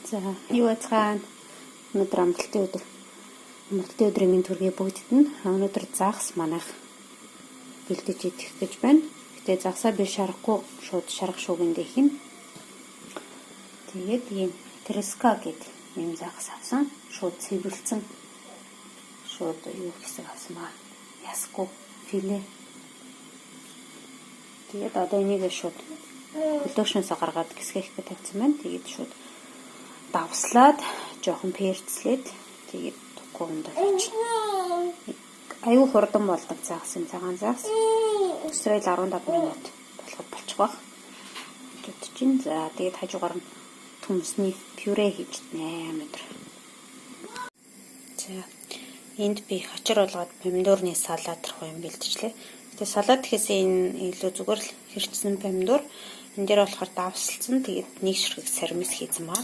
За юу яцгаана өнөөдөр амралтын өдөр. Амралтын өдрийн минь төргий бүгдд нь өнөөдөр загас манайх бэлдэж идэх гэж байна. Гэтэ загсаа би шарахгүй шууд шарах шуугиндээ хин. Тэгээд ийм треска гэдэг ийм загас авсан. Шууд цэвэрлсэн. Шууд юу гэсэн авсан маа. Ясгүй филе. Тэгээд одоо энийг шууд хөлөөгшнөөсөө гаргаад гисгэхтэй тавьсан байна. Тэгээд шууд давслаад жоохон перцлээд тэгээд туггүй ундаж. Аюу хурдан болдог загас юм цагаан загас. Өсрөл 15 минут болоход болчих واخ. Төдчин за тэгээд хажуугаар нь төмсний пюре хийж 8 өдөр. За энд би хачир болгоод помидорны салат руу юм бэлтжлээ. Тэгээд салат гэхээс энэ илүү зүгээр л хэрчсэн помидор. Энд дээр болохоор давсалсан. Тэгээд нэг ширхэг сармис хийсэн маа.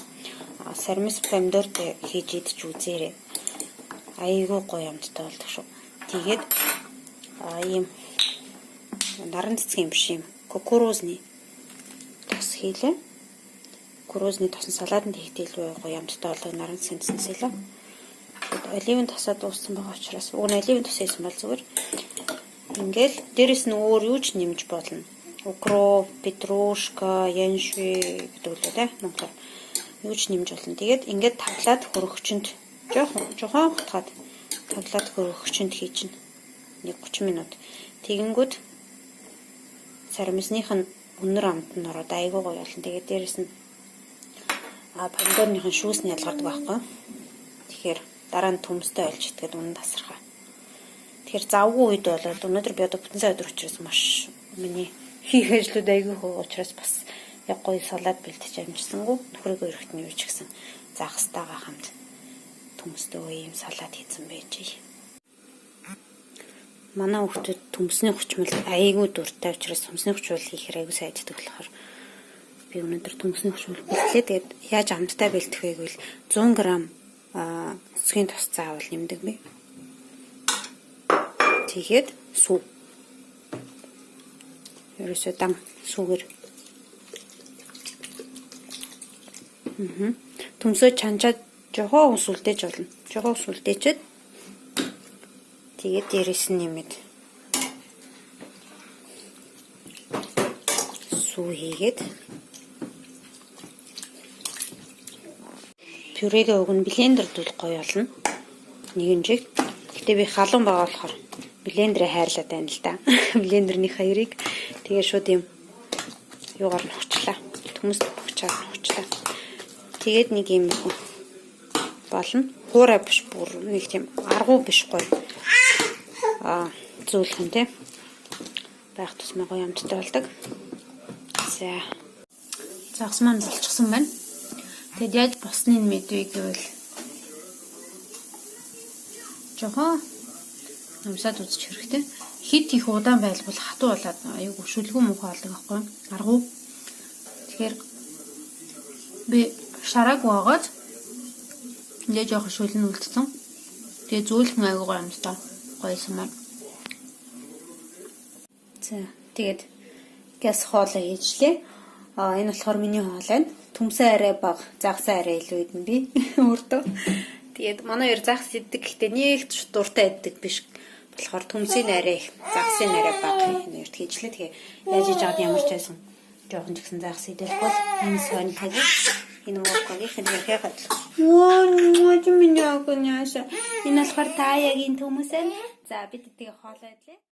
Сармис помидор хийж идэж үзээрэй. Айгүй гоё амттай болдог шүү. Тэгээд ийм наран цэцгийн биш юм. Кукурузны тос хийлээ. Кукурузны тосон салаатанд хийхдээ илүү гоё амттай болдог наран цэцгнээс илүү. Тэгээд оливын тосоо дууссан байгаа учраас уг нь оливын тос хийсэн бол зүгээр. Ингээл дээрэс нь өөр юу ч нэмж болно. Укроп, петрушка, янши гэдэг л үү, монголоор юу ч нэмж болно. Тэгээд ингээд таглаад хөрөгчөнд жоохон хутгаад таглаад хөрөгчөнд хийж нэг 30 минут. Тэгэнгүүт сармисных нь өнөр амт нь ороод айгүй гоё болно. Тэгээд дээрэс нь помидорных нь шүүс нь ялгардаг байхгүй. Тэгэхээр дараа нь төмстэй олж итгээд үнэн тасархаа. Тэгэхээр завгүй үед бол өнөөдөр би одоо бүтэн сая өдөр учраас маш миний хийх ажлууд айгүй хөө учраас бас яг гоё салат бэлтэж амжсангүй нөхрөөгөө ирэхэд нь юу ч гэсэн загастайгаа хамт төмстэй ийм салат хийсэн байж. Манай хүүхдүүд төмсний хүчмэл айгүй дуртай учраас төмсний хүчмэл хийхээр айгүй сайн иддэг болохоор би өнөөдөр төмсний хүчмэл бэлтлээ. Тэгээд яаж амттай бэлтэх вэ гэвэл 100 г цэцгийн тос заавал нэмдэг би. Тэгээд сүү. Ерөөсөө дан сүүгэр. Төмсөө чанчаад жоохон усүлдээж болно. Жоохон усүлдээчээд тэгээд дээрэс нь нэмээд сүү хийгээд пюрегээ уг нь блендерд үл гоё болно. Нэгэн жиг. Гэтэ би халуун байгаа болохоор блендерээ хайрлаад байна л да. Блендерний хоёрыг тэгээ шууд юм юугаар нь хучлаа. Төмөс богчаар нь хучлаа. Тэгээд нэг юм болно. Хуурай биш бүр нэг тийм аргуу биш гоё. Зүйлх юм те. Байх тусмаа гоё амттай болдог. За. Загас маань болчихсон байна. Тэгэд яаж босныг мэдвэ гэвэл жоохон намсаад үзчих хэрэгтэй. Хит их удаан байлбал хатуу болоод аюу шүлгүү муухай болдог байхгүй аргуу. Тэгэхээр би шараг waaгаад ингээ жоохон шүлэн үлдсэн. Тэгээ зөөлхөн аюу гоё юмстай гоёсан маань. За тэгээд газ хоолоо хийжлээ. Энэ болохоор миний хоол байна. Төмсөө арай бага, загсаа арай илүү идэн би өөртөө. Тэгээд манай хоёр загс иддэг гэхдээ нэг ч дуртай иддэг биш. Болохоор төмсийн арай их, загсын арай бага энэ хоёрт хийжлээ. Тэгээ яаж хийж аваад ямар ч байсан жоохон ч гэсэн загс идэхгүй энэ сонь хажиг энэ мокогийн хэрэг хад. Мөн миний агняаш. Энэ болохоор та яг энэ төмөсөн. За бид тэгээ хоолоо идлээ.